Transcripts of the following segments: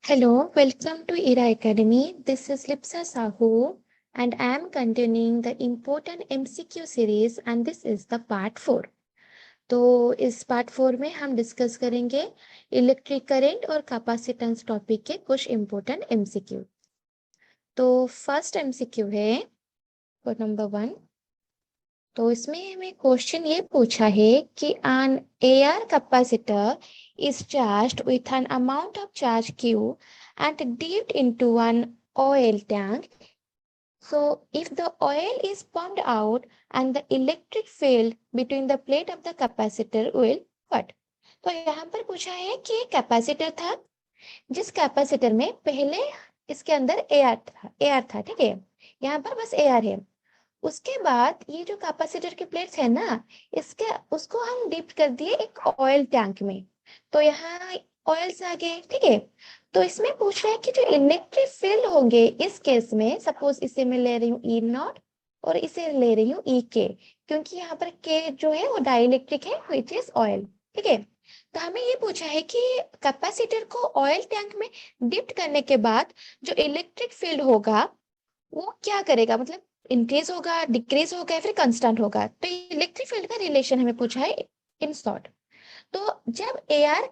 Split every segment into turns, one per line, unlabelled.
Hello, welcome to ERA Academy. This is Lipsa Sahu and I am continuing the important MCQ series and this is the part 4. तो इस part 4 में हम discuss करेंगे electric current और capacitance topic के कुछ important MCQ। तो first MCQ है नंबर 1। तो इसमें हमें क्वेश्चन ये पूछा है कि an AR capacitor is charged with an amount of charge Q and dipped into an oil tank. So if the oil is pumped out and the electric field between the plate of the capacitor will what? तो यहाँ पर पूछा है कि capacitor था, जिस capacitor में पहले इसके अंदर एआर था, ठीक है, यहाँ पर बस एआर है। उसके बाद ये जो कैपेसिटर की प्लेट्स है ना, उसको हम डिप कर दिए एक ऑयल टैंक में, तो यहाँ ऑयल्स आ गए, ठीक है। तो इसमें पूछ रहा है कि जो इलेक्ट्रिक फील्ड होंगे इस केस में, सपोज इसे मैं ले रही हूँ ई नॉट और इसे ले रही हूँ ई के, क्योंकि यहाँ पर के जो है वो डाइलेक्ट्रिक है विच इज ऑयल, ठीक है। तो हमें ये पूछा है कि कैपेसिटर को ऑयल टैंक में डिप करने के बाद जो इलेक्ट्रिक फील्ड होगा वो क्या करेगा, मतलब इंक्रीज होगा, डिक्रीज होगा या फिर कांस्टेंट होगा। तो इलेक्ट्रिक फील्ड का रिलेशन हमें पूछा है इन शॉर्ट। तो जब एआर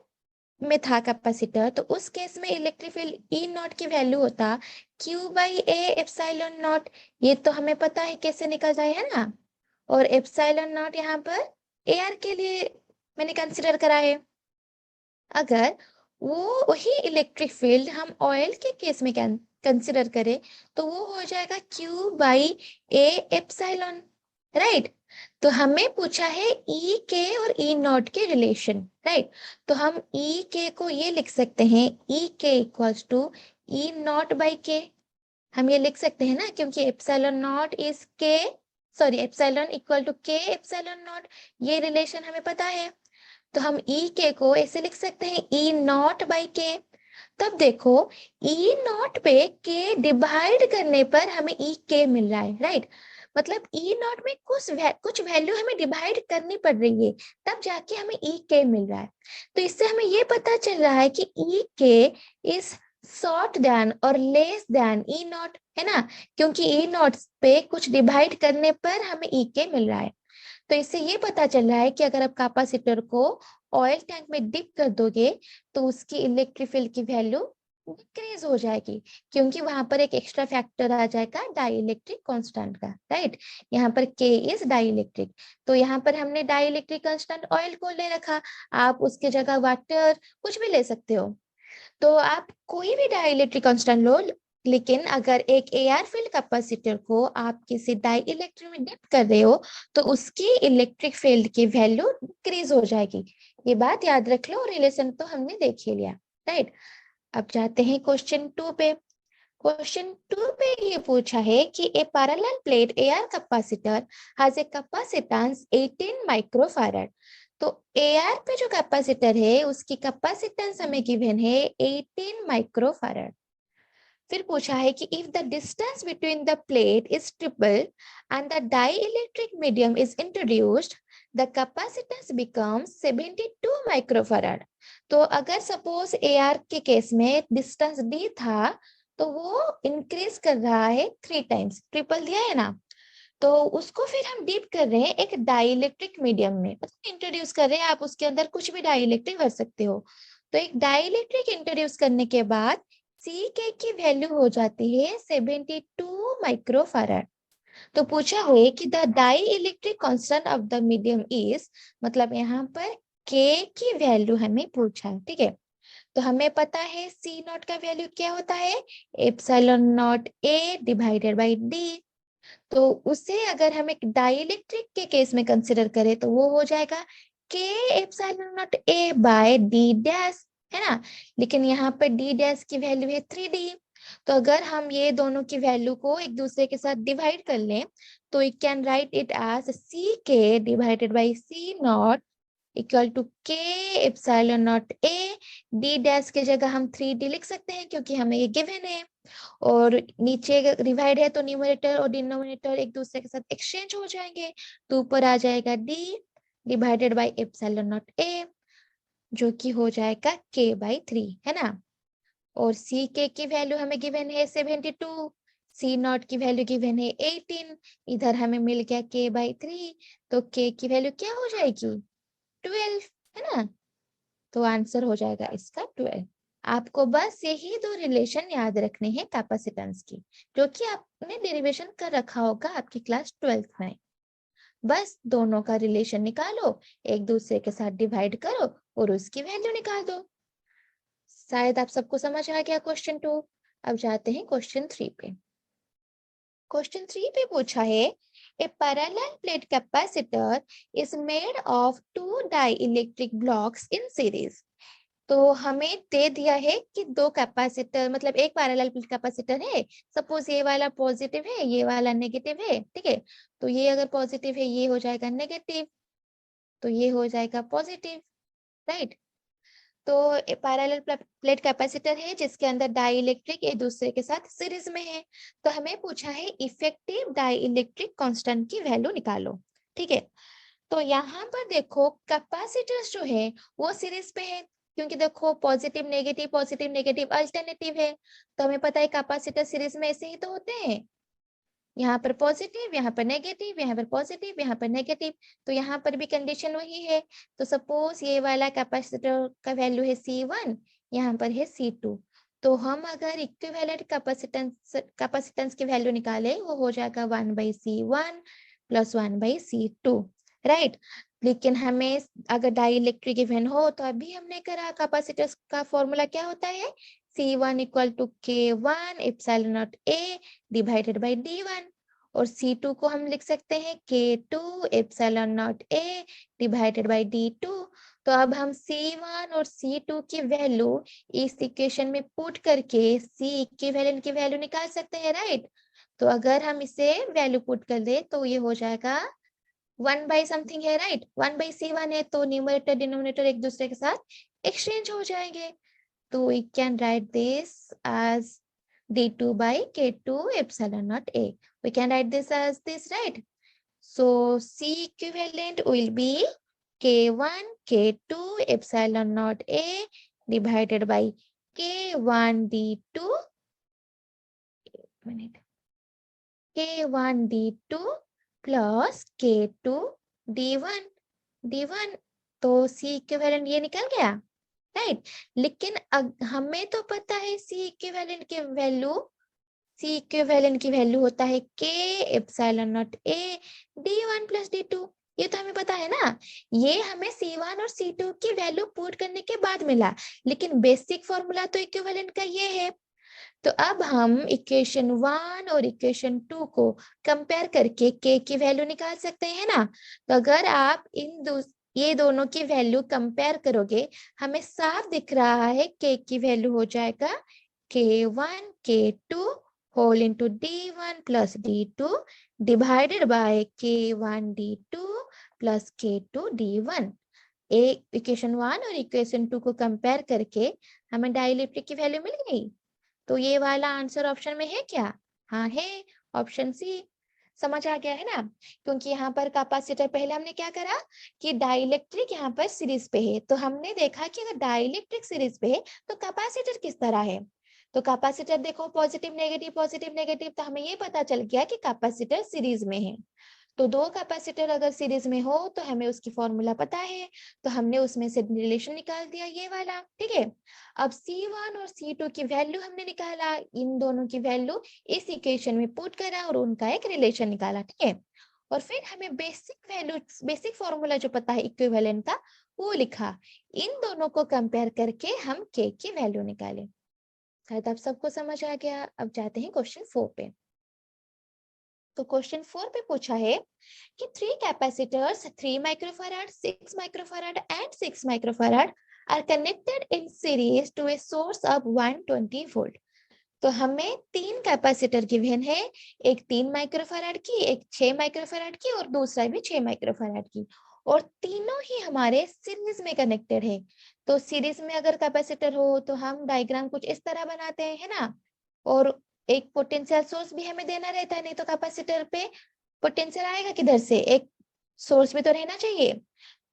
में था कैपेसिटर तो उस केस में इलेक्ट्रिक फील्ड ई नॉट की वैल्यू होता Q by A epsilon naught. ये तो हमें पता है कैसे निकल जाए, है ना। और एप्सिलॉन नॉट यहाँ पर एआर के लिए मैंने कंसिडर करा है। अगर वो वही इलेक्ट्रिक फील्ड हम ऑयल के केस में कंसिडर करें तो वो हो जाएगा Q by A epsilon, right. तो हमें पूछा है ई के और ई नॉट के रिलेशन, राइट। तो हम ई के को ये लिख सकते हैं E K equals to E naught by K, हम ये लिख सकते हैं ना, क्योंकि epsilon naught is K, sorry epsilon equal to K epsilon naught, ये रिलेशन हमें पता है। तो हम ई के को ऐसे लिख सकते हैं ई नॉट बाई के। तब देखो ई नॉट पे के डिवाइड करने पर हमें ई के मिल रहा है, राइट। मतलब ई नॉट में कुछ वैल्यू हमें डिवाइड करनी पड़ रही है, तब जाके हमें ई के मिल रहा है। तो इससे हमें ये पता चल रहा है कि ई के इज शॉर्ट देन और लेस देन ई नॉट, है ना, क्योंकि ई नॉट पे कुछ डिवाइड करने पर हमें ई के मिल रहा है। तो इससे ये पता चल रहा है कि अगर आप कैपेसिटर को ऑयल टैंक में डिप कर दोगे तो उसकी इलेक्ट्रिक फील्ड की वैल्यू डिक्रीज हो जाएगी, क्योंकि वहां पर एक एक्स्ट्रा फैक्टर आ जाएगा डाइलेक्ट्रिक कांस्टेंट का, राइट। यहाँ पर के इज डाइलेक्ट्रिक, तो यहाँ पर हमने डाइलेक्ट्रिक कांस्टेंट ऑयल को ले रखा, आप उसके जगह वाटर कुछ भी ले सकते हो। तो आप कोई भी डाइलेक्ट्रिक कांस्टेंट लो, लेकिन अगर एक एआर फील्ड कैपेसिटर को आप किसी डाई इलेक्ट्रिक में डिप कर रहे हो तो उसकी इलेक्ट्रिक फील्ड की वैल्यू इंक्रीज हो जाएगी। ये बात याद रख लो, रिलेशन तो हमने देख ही लिया, राइट। अब जाते हैं क्वेश्चन 2 पे। क्वेश्चन 2 पे ये पूछा है कि a parallel plate air capacitor has a capacitance 18 microfarad. तो एआर पे जो कैपेसिटर है उसकी कैपेसिटेंस हमें गिवन है 18 माइक्रोफैराड। फिर पूछा है कि if the distance between the plate is triple and the dielectric medium is introduced the capacitance becomes 72 microfarad. तो अगर सपोज एआर के केस में डिस्टेंस डी था तो वो इंक्रीज कर रहा है 3 टाइम्स, ट्रिपल दिया है ना, तो उसको फिर हम डीप कर रहे हैं एक डाइइलेक्ट्रिक मीडियम में, मतलब इंट्रोड्यूस कर रहे हैं, आप उसके अंदर कुछ भी डाइइलेक्ट्रिक भर सकते हो। तो एक डाइइलेक्ट्रिक इंट्रोड्यूस करने के बाद सी के की वैल्यू हो जाती है 72 माइक्रोफैराड। तो पूछा है कि the dielectric constant of the medium is, मतलब यहाँ पर के की वैल्यू हमें पूछा है, ठीक है। तो हमें पता है सी नॉट का वैल्यू क्या होता है, epsilon not a divided by D. तो उसे अगर हम एक डाइइलेक्ट्रिक के केस में कंसिडर करें तो वो हो जाएगा K epsilon not A by D dash, है ना। लेकिन यहाँ पर डी डैश की वैल्यू है 3D। तो अगर हम ये दोनों की वैल्यू को एक दूसरे के साथ डिवाइड कर लें तो we can write it as C K divided by C not equal to K epsilon not A. D dash की जगह हम 3D लिख सकते हैं क्योंकि हमें ये गिवन है, और नीचे डिवाइड है तो न्यूमरेटर और डिनोमिनेटर एक दूसरे के साथ एक्सचेंज हो जाएंगे, तो ऊपर आ जाएगा D divided by epsilon not a, जो कि हो जाएगा के बाई 3, है ना। और सी के की वैल्यू हमें गिवन है 72, सी नॉट की वैल्यू गिवन है 18, इधर हमें मिल गया k/3, तो k की वैल्यू क्या हो जाएगी 12, है ना। तो आंसर हो जाएगा इसका 12। आपको बस यही दो रिलेशन याद रखने हैं कैपेसिटेंस की, जो कि आपने डेरिवेशन कर रखा होगा आपकी क्लास 12th में। बस दोनों का रिलेशन निकालो, एक दूसरे के साथ डिवाइड करो और उसकी वैल्यू निकाल दो। शायद आप सबको समझ आ गया क्वेश्चन 2। अब जाते हैं क्वेश्चन 3 पे। क्वेश्चन 3 पे पूछा है a parallel plate capacitor is made of 2 dielectric blocks in series. तो हमें दे दिया है कि दो कैपेसिटर, मतलब एक पैरेलल प्लेट कैपेसिटर है। सपोज ये वाला पॉजिटिव है, ये वाला नेगेटिव है, ठीक है। तो ये अगर पॉजिटिव है, ये हो जाएगा नेगेटिव, तो ये हो जाएगा पॉजिटिव, राइट। तो पैरेलल प्लेट कैपेसिटर है जिसके अंदर डाइइलेक्ट्रिक एक दूसरे के साथ सीरीज में है। तो हमें पूछा है इफेक्टिव डाइइलेक्ट्रिक कांस्टेंट की वैल्यू निकालो, ठीक है। तो यहाँ पर देखो कैपेसिटर्स जो है वो सीरीज पे है, क्योंकि देखो पॉजिटिव नेगेटिव अल्टरनेटिव है। तो हमें पता है कैपेसिटर सीरीज में ऐसे ही तो होते हैं, यहाँ पर पॉजिटिव, यहाँ पर नेगेटिव, यहाँ पर पॉजिटिव, यहाँ पर नेगेटिव। तो यहाँ पर भी कंडीशन वही है। तो सपोज ये वाला कैपेसिटर का वैल्यू है C1, यहाँ पर है C2। तो हम अगर इक्विवेलेंट कैपेसिटेंस की वैल्यू निकाले, वो हो जाएगा 1/C1 + 1/C2, राइट। लेकिन हमें अगर डाइइलेक्ट्रिक गिवन हो, तो अभी हमने करा कैपेसिटर्स का फॉर्मूला क्या होता है, C1 = K1 ε0 A divided by D1, और C2 को हम लिख सकते हैं K2 ε0 A divided by D2। तो अब हम C1 और C2 की वैल्यू इस इक्वेशन में पुट करके C इक्विवेलेंट की वैल्यू निकाल सकते हैं, राइट। तो अगर हम इसे वैल्यू पुट कर दे तो ये हो जाएगा 1/समथिंग है, राइट। 1/C1 है, तो न्यूमरेटर डिनोमिनेटर एक दूसरे के साथ एक्सचेंज हो जाएंगे। तो we can write this as D2 by K2 ε0 A. We can write this as this, right? So C equivalent will be K1 K2 ε0 A divided by K1 D2 minute K1 D2 plus K2 D1 D1। तो C equivalent ये निकल गया, right. लेकिन हमें तो पता है सी equivalent की वैल्यू होता है K ε0 A D1 + D2। ये तो हमें पता है ना। ये हमें C1 और C2 की वैल्यू पुट करने के बाद मिला, लेकिन बेसिक फॉर्मूला तो इक्विवेलेंट का ये है। तो अब हम इक्वेशन 1 और इक्वेशन 2 को कंपेयर करके K की वैल्यू निकाल सकते हैं ना। तो अगर आप ये दोनों की वैल्यू कंपेयर करोगे, हमें साफ दिख रहा है K की वैल्यू हो जाएगा K1 K2 whole into D1 + D2 divided by K1 D2 + K2 D1। Equation 1 और इक्वेशन 2 को कंपेयर करके हमें डाइइलेक्ट्रिक की वैल्यू मिल गई। तो ये वाला आंसर ऑप्शन में है क्या, हाँ है, ऑप्शन सी। समझ आ गया है ना। क्योंकि यहाँ पर कैपेसिटर, पहले हमने क्या करा कि डाइइलेक्ट्रिक यहाँ पर सीरीज पे है, तो हमने देखा कि अगर डाइइलेक्ट्रिक सीरीज पे है तो कैपेसिटर किस तरह है। तो कैपेसिटर देखो पॉजिटिव नेगेटिव, तो हमें ये पता चल गया कि कैपेसिटर सीरीज में है। तो दो कैपेसिटर अगर सीरीज में हो तो हमें उसकी फॉर्मूला पता है, तो हमने उसमें से रिलेशन निकाल दिया ये वाला, ठीक है। अब C1 और C2 की वैल्यू हमने निकाला, इन दोनों की वैल्यू इस इक्वेशन में पुट करा और उनका एक रिलेशन निकाला, ठीक है। और फिर हमें बेसिक फॉर्मूला जो पता है इक्विवेलेंट का, वो लिखा। इन दोनों को कंपेयर करके हम K की वैल्यू निकाले। शायद आप सबको समझ आ गया। अब जाते हैं क्वेश्चन 4 पे। तो क्वेश्चन 4 पे पूछा है कि 3 capacitors 3 microfarad, 6 microfarad and 6 microfarad are connected in series to a source of 120 volt. तो हमें 3 कैपेसिटर गिवन है, एक 3 माइक्रोफैराड की, एक 6 माइक्रोफैराड की और दूसरा भी 6 माइक्रोफैराड की, और तीनों ही हमारे सीरीज में कनेक्टेड है। तो सीरीज में अगर कैपेसिटर हो तो हम डायग्राम कुछ इस तरह बनाते हैं, है ना। और एक पोटेंशियल सोर्स भी हमें देना रहता है, नहीं तो कैपेसिटर पे पोटेंशियल आएगा किधर से, एक सोर्स भी तो रहना चाहिए।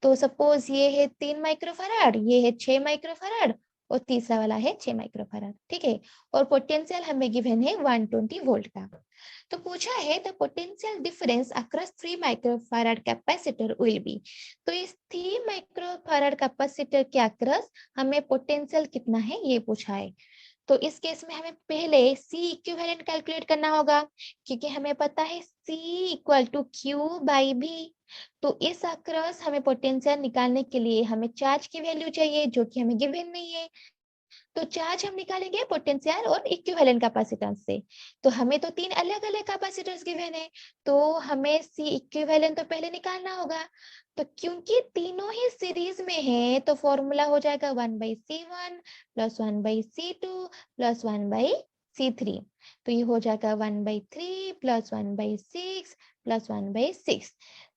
तो सपोज ये है 3 माइक्रोफैराड, ये है 6 माइक्रोफैराड, और तीसरा वाला है 6 माइक्रोफैराड, ठीक है। और पोटेंशियल हमें गिवन है 120 वोल्ट का। तो पूछा है the potential difference across 3 microfarad capacitor will be. तो इस 3 माइक्रोफैराड कैपेसिटर के अक्रॉस हमें पोटेंशियल कितना है ये पूछा है। तो इस केस में हमें पहले C इक्विवेलेंट कैलकुलेट करना होगा, क्योंकि हमें पता है C equal to Q by V। तो इस अक्रॉस हमें पोटेंशियल निकालने के लिए हमें चार्ज की वैल्यू चाहिए, जो कि हमें गिवन नहीं है। तो चार्ज हम निकालेंगे पोटेंशियल और इक्विवेलेंट कैपेसिटेंस से। तो हमें तो 3 अलग अलग कैपेसिटर्स गिवन है, तो हमें C इक्विवेलेंट तो पहले निकालना होगा। तो क्योंकि तीनों ही सीरीज में है, तो फॉर्मूला हो जाएगा 1/C1 plus 1/C2 plus 1/C3। तो ये हो जाएगा 1/3 प्लस 1/6 प्लस 1/6।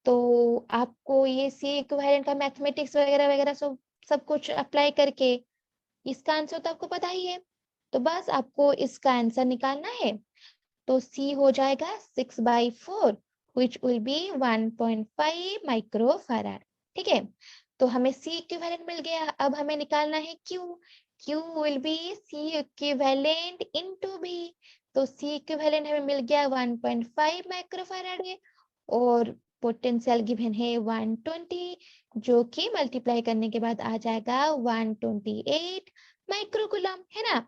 तो आपको ये C इक्विवेलेंट का मैथमेटिक्स वगैरह वगैरह सब कुछ अप्लाई करके इसका आंसर तो आपको पता ही है। तो बस आपको इसका आंसर निकालना है। तो C हो जाएगा 6/4 which will be 1.5 माइक्रोफैराड, ठीक है। तो हमें C इक्विवेलेंट मिल गया। अब हमें निकालना है Q। Q will be C equivalent into V। तो C इक्विवेलेंट हमें मिल गया 1.5 माइक्रोफैराड है, और पोटेंशियल गिवन है 120, जो कि मल्टीप्लाई करने के बाद आ जाएगा 128 माइक्रोकूलम, है ना।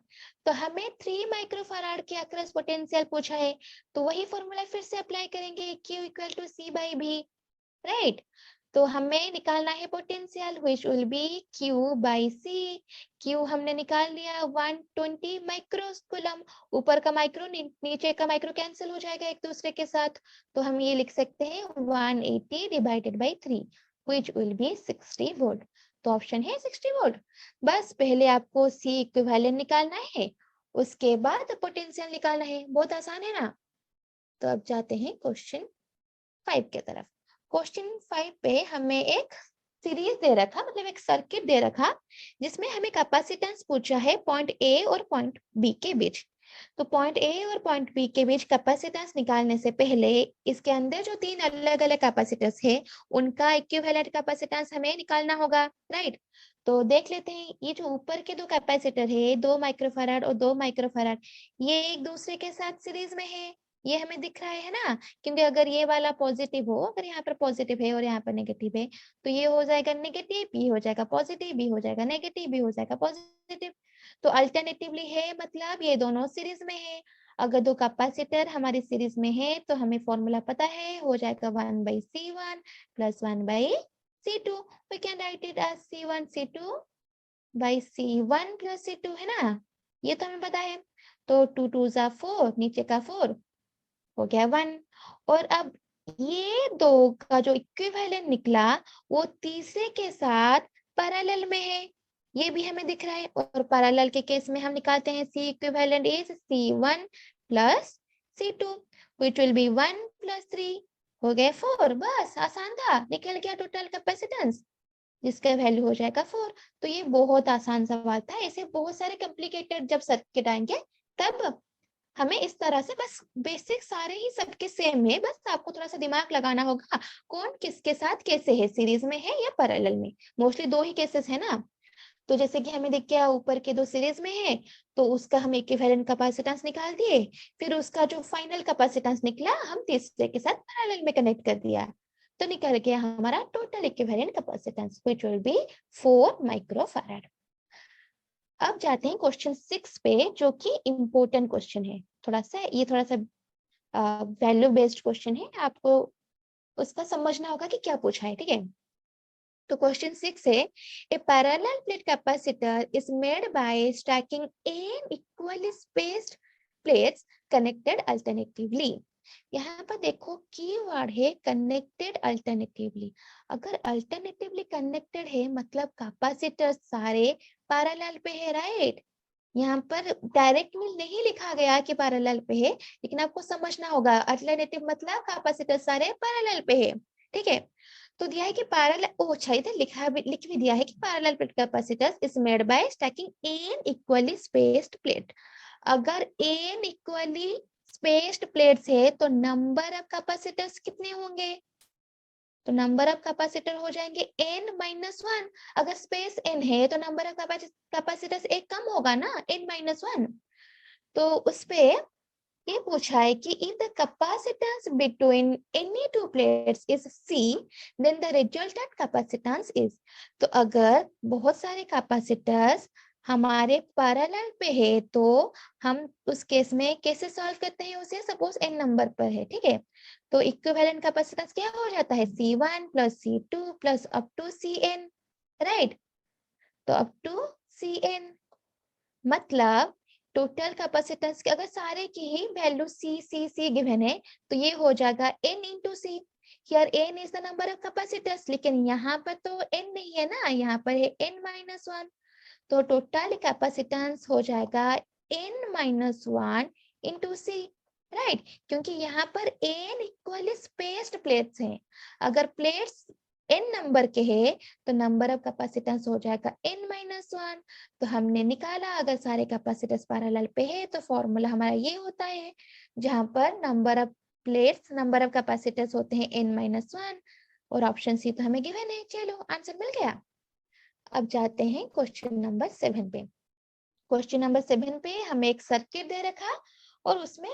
तो हमें 3 माइक्रोफैराड के अक्रॉस पोटेंशियल पूछा है, तो वही फॉर्मूला फिर से अप्लाई करेंगे, Q equal to C by V, right. तो हमें निकालना है potential which will be Q by C। Q हमने निकाल लिया 120 माइक्रोकूलम। ऊपर का माइक्रो नीचे का माइक्रो कैंसिल हो जाएगा एक दूसरे के साथ, तो हम ये लिख सकते हैं 180 divided by 3 which will B 60 volt. तो ऑप्शन है 60 वोल्ट। बस पहले आपको C इक्विवेलेंट निकालना है, उसके बाद पोटेंशियल निकालना है। बहुत आसान है ना। तो अब जाते हैं क्वेश्चन 5 के तरफ। क्वेश्चन 5 पे हमें एक सीरीज दे रखा, मतलब एक सर्किट दे रखा, जिसमें हमें कैपेसिटेंस पूछा है पॉइंट ए और पॉइंट बी के बीच। तो पॉइंट ए और पॉइंट बी के बीच कैपेसिटेंस निकालने से पहले इसके अंदर जो 3 अलग अलग कैपेसिटर्स है, उनका इक्विवेलेंट कैपेसिटेंस हमें निकालना होगा, राइट। तो देख लेते हैं, ये जो ऊपर के 2 कैपेसिटर है, 2 माइक्रोफैराड और 2 माइक्रोफैराड, ये एक दूसरे के साथ सीरीज में है। ये हमें दिख रहा है ना, क्योंकि अगर ये वाला पॉजिटिव हो, अगर यहाँ पर पॉजिटिव है और यहाँ पर नेगेटिव है, तो ये हो जाएगा नेगेटिव, ये हो जाएगा पॉजिटिव, ये हो जाएगा नेगेटिव, ये हो जाएगा पॉजिटिव। तो अल्टरनेटिवली है, मतलब ये दोनों सीरीज में है। अगर 2 कैपेसिटर हमारी सीरीज में है, तो हमें फॉर्मूला पता है, हो जाएगा 1/C1 plus 1/C2। We can write it as C1 C2 by C1 plus C2, है ना। ये तो हमें पता है। तो 2 2 जा 4, नीचे का 4 हो गया 1। और अब ये 2 का जो इक्विवेलेंट निकला, वो तीसरे के साथ पैरेलल में है, ये भी हमें दिख रहा है। और पैरेलल के केस में हम निकालते हैं C equivalent is C1 plus C2 which will be 1 plus 3, हो गए 4। बस आसान था, निकल गया टोटल कैपेसिटेंस, जिसका वैल्यू हो जाएगा 4। तो ये बहुत आसान सवाल था। ऐसे बहुत सारे कॉम्प्लिकेटेड जब सर्किट आएंगे, तब हमें इस तरह से बस बेसिक सारे ही सबके सेम है, बस आपको थोड़ा सा दिमाग लगाना होगा कौन किसके साथ कैसे है, सीरीज में है या पैरेलल में। मोस्टली 2 ही केसेस है ना। तो जैसे कि हमें दिख गया ऊपर के 2 सीरीज में है, तो उसका हम इक्विवेलेंट कैपेसिटेंस निकाल दिए, फिर उसका जो फाइनल कैपेसिटेंस निकला, हम तीसरे के साथ पैरेलल में कनेक्ट कर दिया, तो निकल गया हमारा total equivalent capacitance which will B 4 microfarad. अब जाते हैं क्वेश्चन 6 पे, जो कि इम्पोर्टेंट क्वेश्चन है। थोड़ा सा वैल्यू बेस्ड क्वेश्चन है, आपको उसका समझना होगा कि क्या पूछा है, ठीक है। तो क्वेश्चन 6 है, a parallel plate capacitor is made by stacking n equally spaced plates connected alternatively. यहाँ पर देखो कीवर्ड है कनेक्टेड अल्टरनेटिवली। अगर अल्टरनेटिवली कनेक्टेड है, मतलब कैपेसिटर सारे पैरेलल पे है, राइट। यहाँ पर डायरेक्टली नहीं लिखा गया कि पैरेलल पे है, लेकिन आपको समझना होगा अल्टरनेटिव मतलब कैपेसिटर सारे पैरेलल पे है, ठीक है। तो दिया है कि पैरेलल, अच्छा इधर लिख भी दिया है कि parallel plate capacitors is made by stacking n equally spaced plate. अगर n इक्वली स्पेस्ड प्लेट्स है, तो नंबर ऑफ कैपेसिटर्स कितने होंगे, तो नंबर ऑफ कैपेसिटर हो जाएंगे n-1। अगर स्पेस n है तो नंबर ऑफ कैपेसिटर्स एक कम होगा ना, n-1। तो उस पे ये पूछा है कि if the capacitance between any two plates is C, then the resultant capacitance is। तो अगर बहुत सारे कैपेसिटर्स हमारे पैरेलल पे है तो हम उस केस में कैसे सॉल्व करते हैं उसे, सपोज n नंबर पर है, ठीक है। तो इक्विवेलेंट कैपेसिटेंस क्या हो जाता है, C1 plus C2 plus up to Cn, right. तो अप टू Cn मतलब टोटल कैपेसिटेंस के अगर सारे की ही वैल्यू C गिवन है तो ये हो जाएगा n into C. Here n is the number of capacitors, लेकिन यहाँ पर तो n नहीं है ना, यहाँ पर है n-1। तो टोटल कैपेसिटेंस हो जाएगा n-1 इंटू सी, राइट। क्योंकि यहाँ पर n इक्वली स्पेस्ड प्लेट्स हैं। अगर प्लेट्स n नंबर के हैं तो नंबर ऑफ कैपेसिटेंस हो जाएगा n-1। तो हमने निकाला अगर सारे कैपेसिटर्स पैरेलल पे है तो फॉर्मूला हमारा ये होता है, जहां पर number of plates number of capacitors होते हैं n-1 और ऑप्शन सी तो हमें गिवन है। चलो आंसर मिल गया। अब जाते हैं क्वेश्चन नंबर 7 पे। क्वेश्चन नंबर 7 पे हमें एक सर्किट दे रखा और उसमें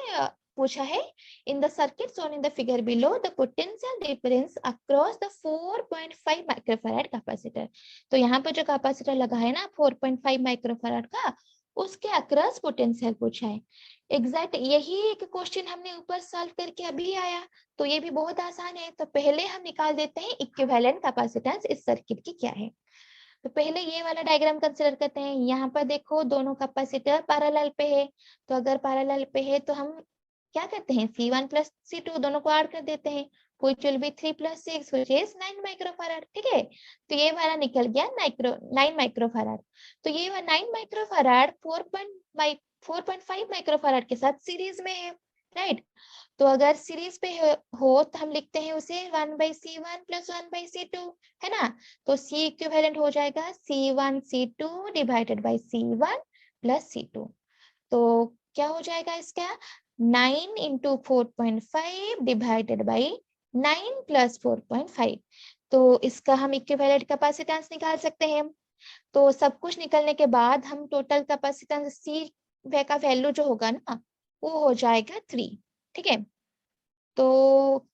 पूछा है in the circuit shown in the figure below the potential difference across the 4.5 microfarad capacitor. तो यहाँ पर जो कैपेसिटर लगा है ना 4.5 माइक्रोफैराड का, उसके अक्रॉस पोटेंशियल पूछा है। एग्जैक्ट यही एक क्वेश्चन हमने ऊपर सॉल्व करके अभी आया, तो ये भी बहुत आसान है। तो पहले हम निकाल देते हैं इक्विवेलेंट कैपेसिटेंस इस सर्किट की क्या है। तो पहले ये वाला डायग्राम कंसीडर करते हैं। यहाँ पर देखो दोनों कैपेसिटर पैरेलल पे है, तो अगर पैरेलल पे है तो हम क्या करते हैं C1 प्लस C2 दोनों को ऐड कर देते हैं, which will be 3 plus 6 which is 9 microfarad, ठीक है। तो ये वाला निकल गया 9 माइक्रोफैराड। तो ये 9 माइक्रोफैराड 4.5 माइक्रोफैराड के साथ सीरीज में है, राइट। तो अगर सीरीज पे हो तो हम लिखते हैं उसे 1/C1 प्लस 1/C2, है ना। तो C इक्विवेलेंट हो जाएगा C1C2 divided by C1 plus C2। तो क्या हो जाएगा इसका 9 इंटू 4.5 डिवाइडेड बाई 9 प्लस 4.5। तो इसका हम इक्विवेलेंट कैपेसिटेंस निकाल सकते हैं। तो सब कुछ निकलने के बाद हम टोटल कैपेसिटेंस C का वैल्यू जो होगा ना वो हो जाएगा 3, ठीक है। तो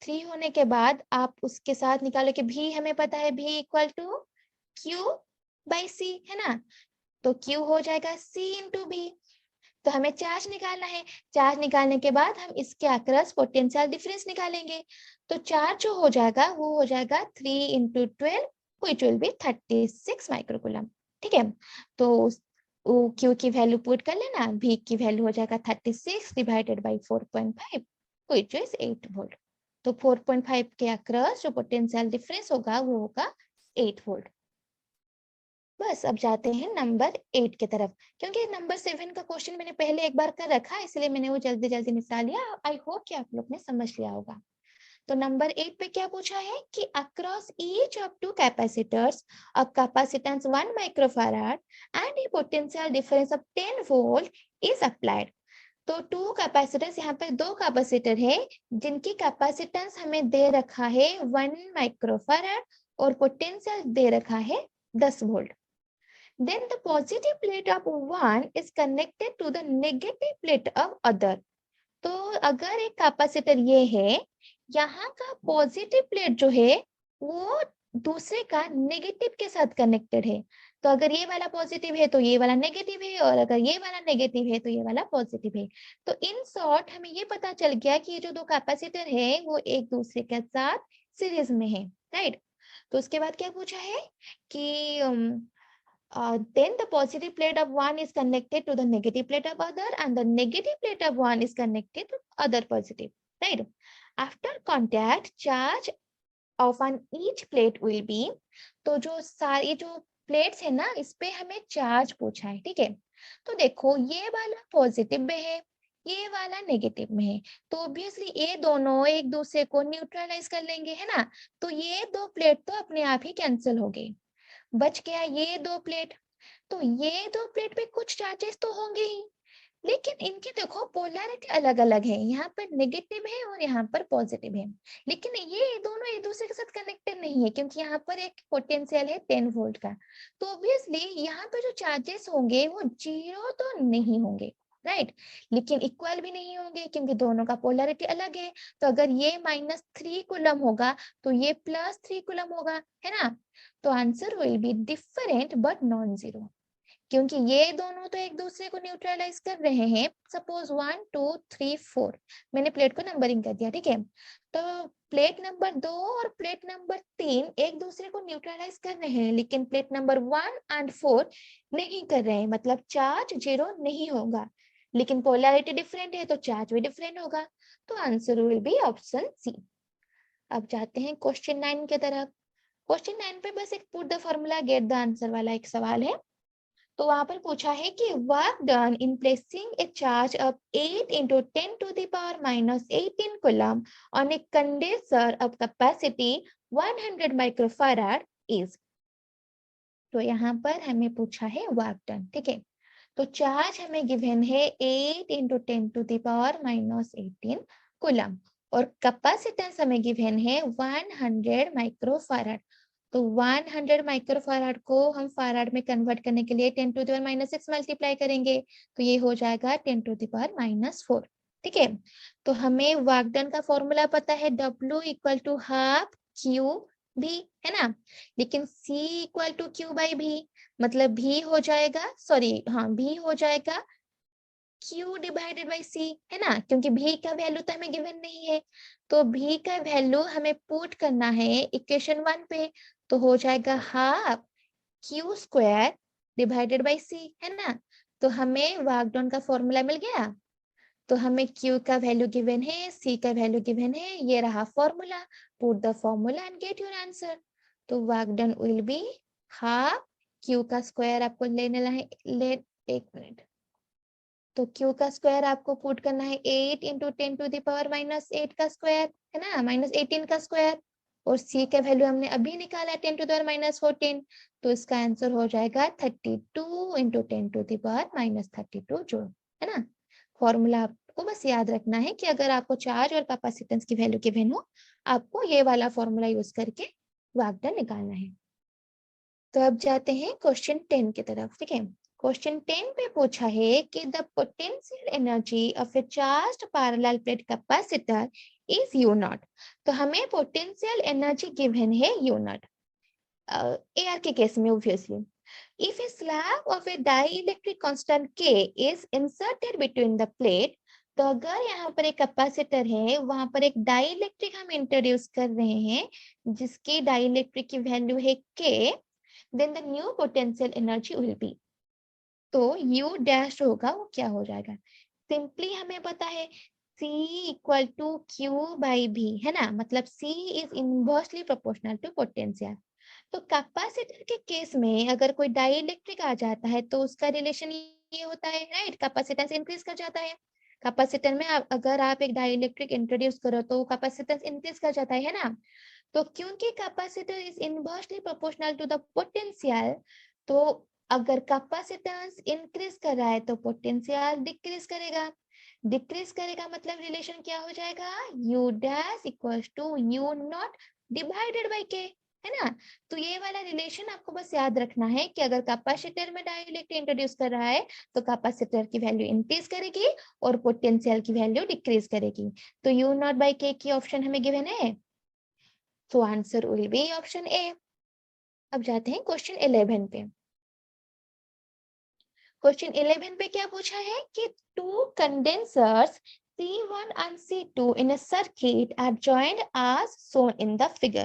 3 होने के बाद आप उसके साथ निकालो कि भी हमें पता है V equal to Q by C, है ना। तो Q हो जाएगा C इंटू बी। तो हमें चार्ज निकालना है। चार्ज निकालने के बाद हम इसके अक्रॉस पोटेंशियल डिफरेंस निकालेंगे। तो चार्ज जो हो जाएगा वो हो जाएगा 3 into 12 which will be 36 microcoulomb, ठीक है। तो Q की वैल्यू पुट कर लेना, V की वैल्यू हो जाएगा 36 divided by 4.5 which is 8 volt. तो 4.5 के अक्रॉस जो पोटेंशियल डिफरेंस होगा वो होगा 8 वोल्ट। बस अब जाते हैं नंबर 8 की तरफ। क्योंकि नंबर 7 का क्वेश्चन मैंने पहले एक बार कर रखा है इसलिए मैंने वो जल्दी जल्दी निपटा लिया। आई होप कि आप लोग ने समझ लिया होगा। तो नंबर 8 पे क्या पूछा है कि across each of two capacitors of capacitance 1 microfarad and A potential difference of 10 volt is applied. तो टू कैपेसिटर्स, यहाँ पे दो कैपेसिटर है जिनकी कैपेसिटेंस हमें दे रखा है 1 माइक्रोफैराड और पोटेंशियल दे रखा है 10 volt. Then the positive plate of one is connected to the negative plate of other। तो अगर एक कैपेसिटर ये है, यहाँ का पॉजिटिव प्लेट जो है वो दूसरे का नेगेटिव के साथ कनेक्टेड है। तो अगर ये वाला पॉजिटिव है तो ये वाला नेगेटिव है, और अगर ये वाला नेगेटिव है तो ये वाला पॉजिटिव है। तो इन शॉर्ट हमें ये पता चल गया कि ये जो दो कैपेसिटर है वो एक दूसरे के साथ सीरीज में है, राइट। तो उसके बाद क्या पूछा है कि then the positive plate of one is connected to the negative plate of other and the negative plate of one is connected to other positive, right? After contact, charge of on each plate will be। तो जो सारी जो plates है ना इस पे हमें charge पूछा है, ठीक है। तो देखो ये वाला पॉजिटिव में है, ये वाला नेगेटिव में है, तो ऑब्वियसली ये दोनों एक दूसरे को न्यूट्रलाइज कर लेंगे, है ना। तो ये दो प्लेट तो अपने आप ही कैंसिल हो गई, बच गया ये दो प्लेट। तो ये दो प्लेट पे कुछ चार्जेस तो होंगे ही, लेकिन इनकी देखो पोलैरिटी अलग अलग है, यहाँ पर नेगेटिव है और यहाँ पर पॉजिटिव है, लेकिन ये दोनों एक दूसरे के साथ कनेक्टेड नहीं है क्योंकि यहाँ पर एक पोटेंशियल है 10 वोल्ट का। तो ऑब्वियसली यहाँ पर जो चार्जेस होंगे वो जीरो तो नहीं होंगे, राइट, लेकिन इक्वल भी नहीं होंगे क्योंकि दोनों का पोलैरिटी अलग है। तो अगर ये -3 कूलम होगा तो ये +3 कूलम होगा, है ना। तो answer will be different but non zero, क्योंकि ये दोनों तो एक दूसरे को न्यूट्रलाइज कर रहे हैं। सपोज 1 2 3 4 मैंने प्लेट को नंबरिंग कर दिया, ठीक है। तो प्लेट नंबर 2 और प्लेट नंबर 3 एक दूसरे को न्यूट्रलाइज कर रहे हैं, लेकिन प्लेट नंबर 1 एंड 4 नहीं कर रहे हैं, मतलब चार्ज जीरो नहीं होगा, लेकिन पोलैरिटी डिफरेंट है तो चार्ज भी डिफरेंट होगा। तो answer will be option C. अब जाते हैं क्वेश्चन 9 की तरफ। क्वेश्चन 9 पे बस एक put the formula get the answer वाला एक सवाल है। तो वहां पर पूछा है कि work done in placing A charge of 8 into 10 to the power minus 18 coulomb on a condenser of capacity 100 microfarad is। तो यहाँ पर हमें पूछा है वर्क डन, ठीक है। तो चार्ज हमें गिवन है 8 into 10 to the power minus 18 coulomb और कैपेसिटेंस हमें गिवन है 100 माइक्रोफैराड। तो 100 माइक्रोफैराड को हम फैराड में कन्वर्ट करने के लिए 10 to the power -6 मल्टीप्लाई करेंगे, तो ये हो जाएगा 10 to the power -4, ठीक है। तो हमें वर्क डन का फॉर्मूला पता है, W equal to half Q V, है ना, लेकिन C equal to Q by V, मतलब भी हो जाएगा, सॉरी हाँ भी हो जाएगा Q डिवाइडेड बाई C, है ना, क्योंकि भी का वैल्यू तो हमें गिवन नहीं है। तो भी का वैल्यू हमें पुट करना है इक्वेशन 1 पे, तो हो जाएगा half Q square divided by C, है ना। तो हमें वर्क डन का फॉर्मूला मिल गया। तो हमें Q का वैल्यू गिवन है, C का वैल्यू गिवन है, ये रहा formula, put the formula and get your answer. तो work done will be half Q का स्क्वायर आपको लेना है, एक मिनट, तो Q का स्क्वायर आपको पुट करना है 8 into 10 to the power -8 का स्क्वायर, है ना, -18 का स्क्वायर, और C का वैल्यू हमने अभी निकाला 10 to the power -14, तो इसका आंसर हो जाएगा 32 into 10 to the power -32 joule, है ना। फॉर्मूला आपको बस याद रखना है कि अगर आपको चार्ज और कैपेसिटेंस की वैल्यू गिवन हो, आपको ये वाला फॉर्मूला यूज करके वर्क डन निकालना है। तो अब जाते हैं क्वेश्चन 10 की तरफ, ठीक है। क्वेश्चन 10 पे पूछा है कि the potential energy of A charged parallel plate capacitor is you not. तो हमें पोटेंशियल एनर्जी गिवन है यू नॉट, एआर के केस में obviously. If A slab of A dielectric constant K is inserted between the plate, तो अगर यहाँ पर एक कैपेसिटर है, वहां पर एक डाइइलेक्ट्रिक हम इंट्रोड्यूस कर रहे हैं जिसकी डाइइलेक्ट्रिक की वैल्यू है K, then the new potential energy will be, तो U डैश होगा वो क्या हो जाएगा, सिंपली हमें पता है C equal to Q by V, है ना, मतलब C is inversely proportional to potential. तो कैपेसिटर के केस में अगर कोई डाइइलेक्ट्रिक आ जाता है तो उसका रिलेशन ये होता है, राइट, कैपेसिटेंस इंक्रीज कर जाता है। कैपेसिटर में अगर आप एक डाइइलेक्ट्रिक इंट्रोड्यूस करो तो कैपेसिटेंस इंक्रीज कर जाता है ना। तो क्योंकि capacitor is inversely proportional to the potential, तो अगर कैपेसिटेंस इंक्रीज कर रहा है तो पोटेंशियल डिक्रीज करेगा। डिक्रीज करेगा मतलब रिलेशन क्या हो जाएगा, U dash equals to U naught divided by K, है ना। तो ये वाला रिलेशन आपको बस याद रखना है कि अगर कैपेसिटर में डाइइलेक्ट्रिक इंट्रोड्यूस कर रहा है तो कैपेसिटर की वैल्यू इंक्रीज करेगी और पोटेंशियल की वैल्यू डिक्रीज करेगी। तो यू नॉट बाय के की ऑप्शन हमें गिवन है, तो answer will be option A. अब जाते हैं क्वेश्चन 11 पे। क्वेश्चन 11 पे क्या पूछा है कि two condensers C1 and C2 in a circuit are joined as shown in the figure।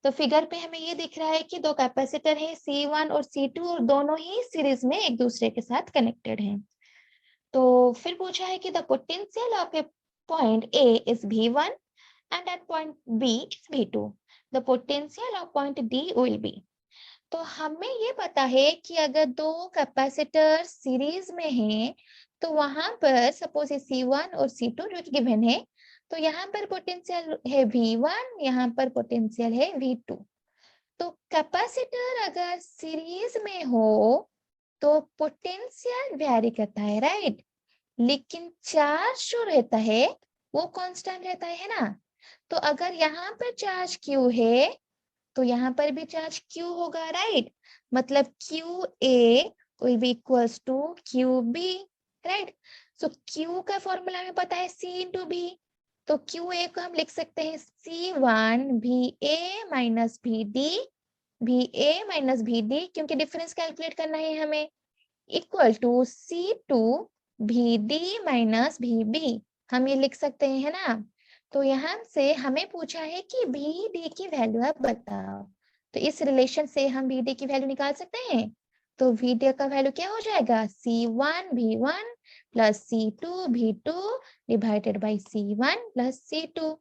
तो फिगर पे हमें ये दिख रहा है कि दो कैपेसिटर है C1 और C2 और दोनों ही सीरीज में एक दूसरे के साथ कनेक्टेड हैं। तो फिर पूछा है कि the potential of A point A is V1 and at point B is V2। The potential of point D will be। तो हमें ये पता है कि अगर दो कैपेसिटर सीरीज में हैं तो वहां पर सपोज C1 और C2 जो गिवन है, तो यहाँ पर पोटेंशियल है V1, यहाँ पर पोटेंशियल है V2। तो कैपेसिटर अगर सीरीज में हो तो पोटेंशियल वेरी करता है, राइट। लेकिन चार्ज जो रहता है वो कांस्टेंट रहता है ना। तो अगर यहाँ पर चार्ज Q है तो यहाँ पर भी चार्ज Q होगा, राइट। मतलब QA will be equals to QB, right. So Q का फॉर्मूला हमें पता है C इंटू B, तो QA को हम लिख सकते हैं C1 VA minus VD, VA minus VD, क्योंकि डिफरेंस कैलकुलेट करना है हमें, equal to C2 VD minus VB। हम ये लिख सकते हैं, है ना। तो यहाँ से हमें पूछा है कि VD की वैल्यू आप बताओ, तो इस रिलेशन से हम VD की वैल्यू निकाल सकते हैं। तो VD का वैल्यू क्या हो जाएगा, C1 V1 plus C2 V2 divided by C1 plus C2,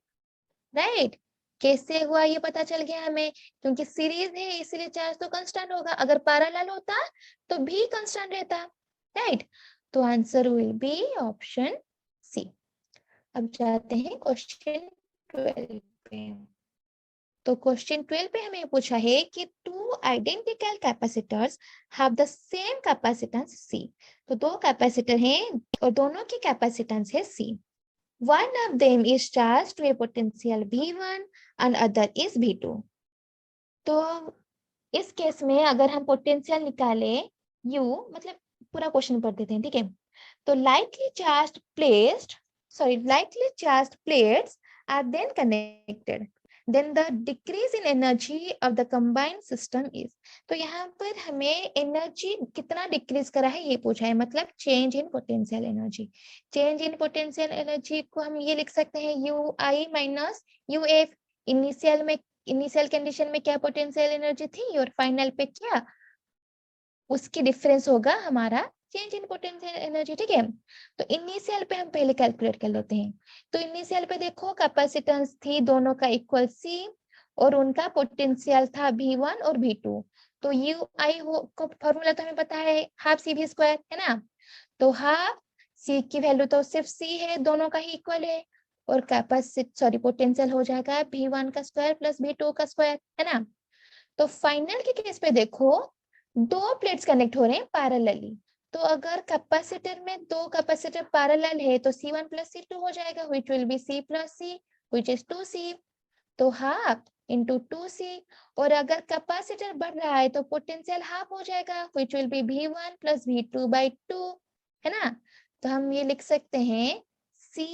right. कैसे हुआ ये पता चल गया हमें, क्योंकि सीरीज है इसलिए चार्ज तो कांस्टेंट होगा, अगर पैरेलल होता तो भी कांस्टेंट रहता, राइट। तो answer will be option C. अब जाते हैं क्वेश्चन 12 पे। तो क्वेश्चन 12 पे हमें पूछा है कि two identical capacitors have the same capacitance C। तो दो कैपेसिटर हैं और दोनों की कैपेसिटेंस है C. One of them is charged to a potential V1 and other is V2. तो इस केस में अगर हम पोटेंशियल निकाले U, मतलब पूरा क्वेश्चन पढ़ देते हैं, ठीक है। तो lightly charged plates are then connected. Then the decrease in energy of the combined system is. तो यहाँ पर हमें एनर्जी कितना डिक्रीज करा है ये पूछा है, मतलब change in potential energy. Change in potential energy को हम ये लिख सकते हैं UI minus UF। Initial condition में क्या पोटेंशियल एनर्जी थी और फाइनल पे क्या, उसकी डिफरेंस होगा हमारा चेंज इन पोटेंशियल एनर्जी, ठीक है। तो इनिशियल पे हम पहले कैलकुलेट कर लेते हैं। तो इनिशियल पे देखो कैपेसिटेंस थी दोनों का इक्वल C और उनका पोटेंशियल था V1 और V2। तो UI को फॉर्मूला तो हमें पता है हाफ C V स्क्वायर, है ना। तो हाफ C की वैल्यू तो सिर्फ C है, दोनों का ही इक्वल है, और पोटेंशियल हो जाएगा V1 का स्क्वायर प्लस V2 का स्क्वायर, है ना। तो फाइनल के केस पे देखो दो प्लेट्स कनेक्ट हो रहे हैं पैरेलली। तो अगर कैपेसिटर में दो कैपेसिटर पैरेलल है तो C1 प्लस C2 हो जाएगा, which will be C plus C, which is 2C. तो हाफ इंटू 2C। और अगर कैपेसिटर बढ़ रहा है तो पोटेंशियल हाफ हो जाएगा, which will be V1 plus V2 by 2, है ना। तो हम ये लिख सकते हैं C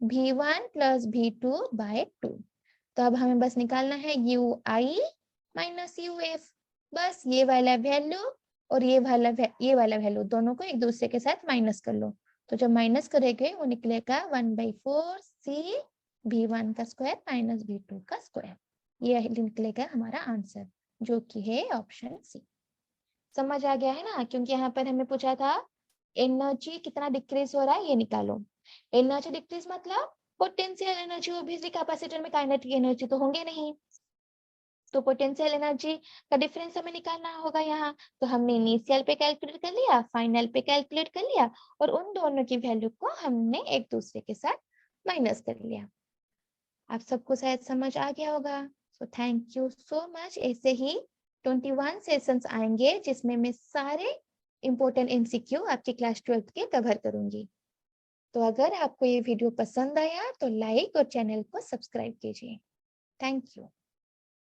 V1 plus V2 by 2। तो अब हमें बस निकालना है UI माइनस UF, बस ये वाला वैल्यू और ये वाला वैल्यू दोनों को एक दूसरे के साथ माइनस कर लो। तो जब माइनस करेंगे वो निकलेगा 1/4 C V1 का स्क्वायर माइनस V2 का स्क्वायर, ये निकलेगा हमारा आंसर, जो कि है ऑप्शन सी। समझ आ गया है ना, क्योंकि यहाँ पर हमें पूछा था एनर्जी कितना डिक्रीज हो रहा है ये निकालो। एनर्जी डिक्रीज मतलब पोटेंशियल एनर्जी, ऑब्वियसली कैपेसिटर में काइनेटिक एनर्जी तो होंगे नहीं, तो पोटेंशियल एनर्जी का डिफरेंस हमें निकालना होगा यहाँ। तो हमने इनिशियल पे कैलकुलेट कर लिया, फाइनल पे कैलकुलेट कर लिया, और उन दोनों की वैल्यू को हमने एक दूसरे के साथ माइनस कर लिया। आप सबको शायद समझ आ गया होगा। So thank you so much. ऐसे ही 21 सेशंस आएंगे जिसमें मैं सारे इंपॉर्टेंट MCQ आपकी क्लास 12 के कवर करूंगी। तो अगर आपको ये वीडियो पसंद आया तो लाइक और चैनल को सब्सक्राइब कीजिए। Thank you.